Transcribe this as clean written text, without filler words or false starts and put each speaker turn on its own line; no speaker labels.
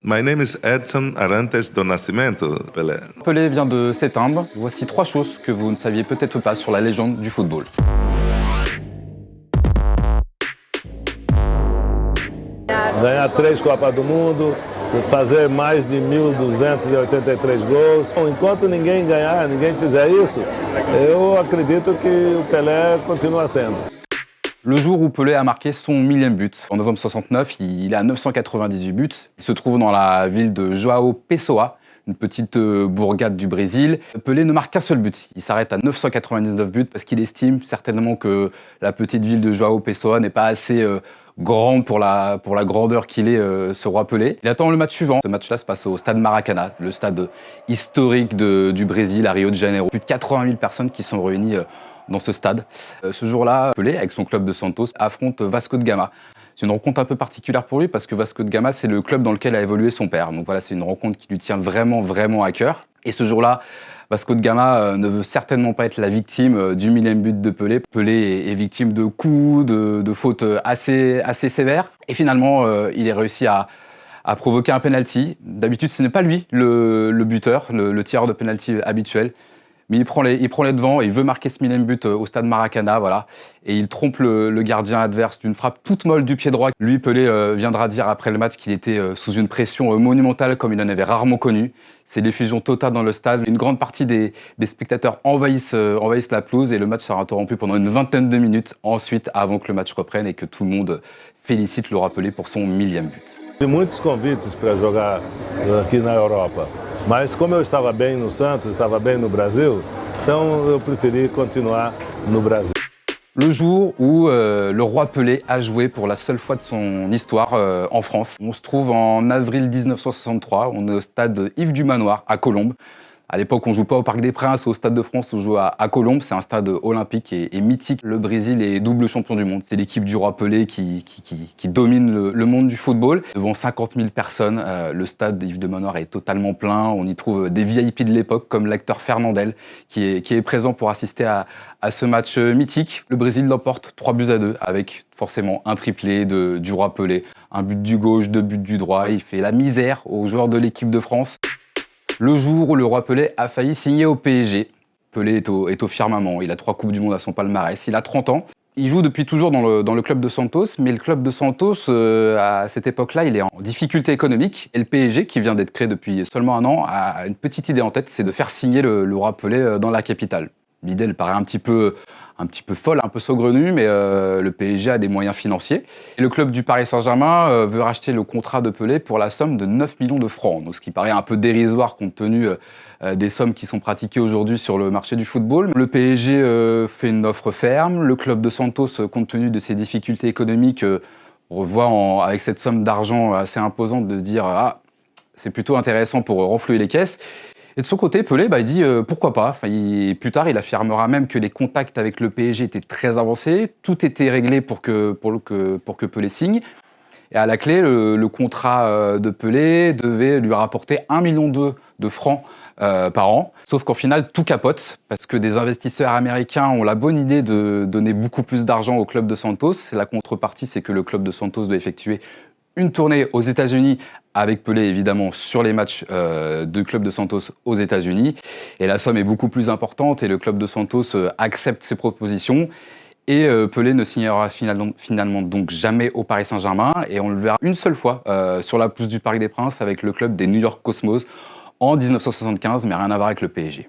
My name is Edson Arantes do Nascimento, Pelé.
Pelé vient de s'éteindre. Voici 3 choses que vous ne saviez peut-être pas sur la légende du football.
Ganhar 3 Copas do Mundo, fazer mais de 1.283 gols. Enquanto ninguém ganhar, ninguém fizer isso, eu acredito que o Pelé continua sendo.
Le jour où Pelé a marqué son 1000e but, en novembre 69, il est à 998 buts. Il se trouve dans la ville de João Pessoa, une petite bourgade du Brésil. Pelé ne marque qu'un seul but. Il s'arrête à 999 buts parce qu'il estime certainement que la petite ville de João Pessoa n'est pas assez grande pour la grandeur qu'il est, ce roi Pelé. Il attend le match suivant. Ce match-là se passe au stade Maracanã, le stade historique du Brésil, à Rio de Janeiro. Plus de 80 000 personnes qui sont réunies dans ce stade. Ce jour-là, Pelé, avec son club de Santos, affronte Vasco de Gama. C'est une rencontre un peu particulière pour lui parce que Vasco de Gama, c'est le club dans lequel a évolué son père. Donc voilà, c'est une rencontre qui lui tient vraiment, vraiment à cœur. Et ce jour-là, Vasco de Gama ne veut certainement pas être la victime du 1000e but de Pelé. Pelé est victime de coups, de fautes assez sévères. Et finalement, il est réussi à provoquer un penalty. D'habitude, ce n'est pas lui le buteur, le tireur de penalty habituel. Mais il prend les devants et il veut marquer ce 1000e but au stade Maracanã, voilà. Et il trompe le gardien adverse d'une frappe toute molle du pied droit. Lui, Pelé, viendra dire après le match qu'il était sous une pression monumentale comme il en avait rarement connu. C'est l'effusion totale dans le stade. Une grande partie des spectateurs envahissent la pelouse et le match sera interrompu pendant une vingtaine de minutes ensuite, avant que le match reprenne et que tout le monde félicite le roi Pelé pour son 1000e but.
Tem muitos convites para jogar aqui na Europa, mas como eu estava bem no Santos, estava bem no Brasil, então eu preferi continuar no Brasil.
Le jour où le roi Pelé a joué pour la seule fois de son histoire en France. On se trouve en avril 1963, on est au stade Yves du Manoir à Colombes. À l'époque, on ne joue pas au Parc des Princes ou au Stade de France, on joue à Colombes. C'est un stade olympique et mythique. Le Brésil est double champion du monde. C'est l'équipe du roi Pelé qui domine le monde du football. Devant 50 000 personnes, le stade Yves de Manoir est totalement plein. On y trouve des VIP de l'époque, comme l'acteur Fernandel, qui est présent pour assister à ce match mythique. Le Brésil l'emporte 3-2, avec forcément un triplé du roi Pelé. Un but du gauche, 2 buts du droit. Il fait la misère aux joueurs de l'équipe de France. Le jour où le roi Pelé a failli signer au PSG. Pelé est au firmament, il a 3 Coupes du Monde à son palmarès, il a 30 ans. Il joue depuis toujours dans le club de Santos, mais le club de Santos, à cette époque-là, il est en difficulté économique. Et le PSG, qui vient d'être créé depuis seulement un an, a une petite idée en tête, c'est de faire signer le roi Pelé dans la capitale. L'idée, elle paraît un petit peu folle, un peu saugrenue, mais le PSG a des moyens financiers. Et le club du Paris Saint-Germain veut racheter le contrat de Pelé pour la somme de 9 millions de francs, donc ce qui paraît un peu dérisoire compte tenu des sommes qui sont pratiquées aujourd'hui sur le marché du football. Le PSG fait une offre ferme, le club de Santos, compte tenu de ses difficultés économiques, revoit avec cette somme d'argent assez imposante de se dire « Ah, c'est plutôt intéressant pour renflouer les caisses ». Et de son côté, Pelé, il dit pourquoi pas. Plus tard, il affirmera même que les contacts avec le PSG étaient très avancés, tout était réglé pour que Pelé signe. Et à la clé, le contrat de Pelé devait lui rapporter 1,2 million de francs par an. Sauf qu'en final, tout capote, parce que des investisseurs américains ont la bonne idée de donner beaucoup plus d'argent au club de Santos. La contrepartie, c'est que le club de Santos doit effectuer une tournée aux États-Unis avec Pelé, évidemment, sur les matchs du club de Santos aux États-Unis. Et la somme est beaucoup plus importante et le club de Santos accepte ces propositions. Et Pelé ne signera finalement donc jamais au Paris Saint-Germain. Et on le verra une seule fois sur la pelouse du Parc des Princes avec le club des New York Cosmos en 1975, mais rien à voir avec le PSG.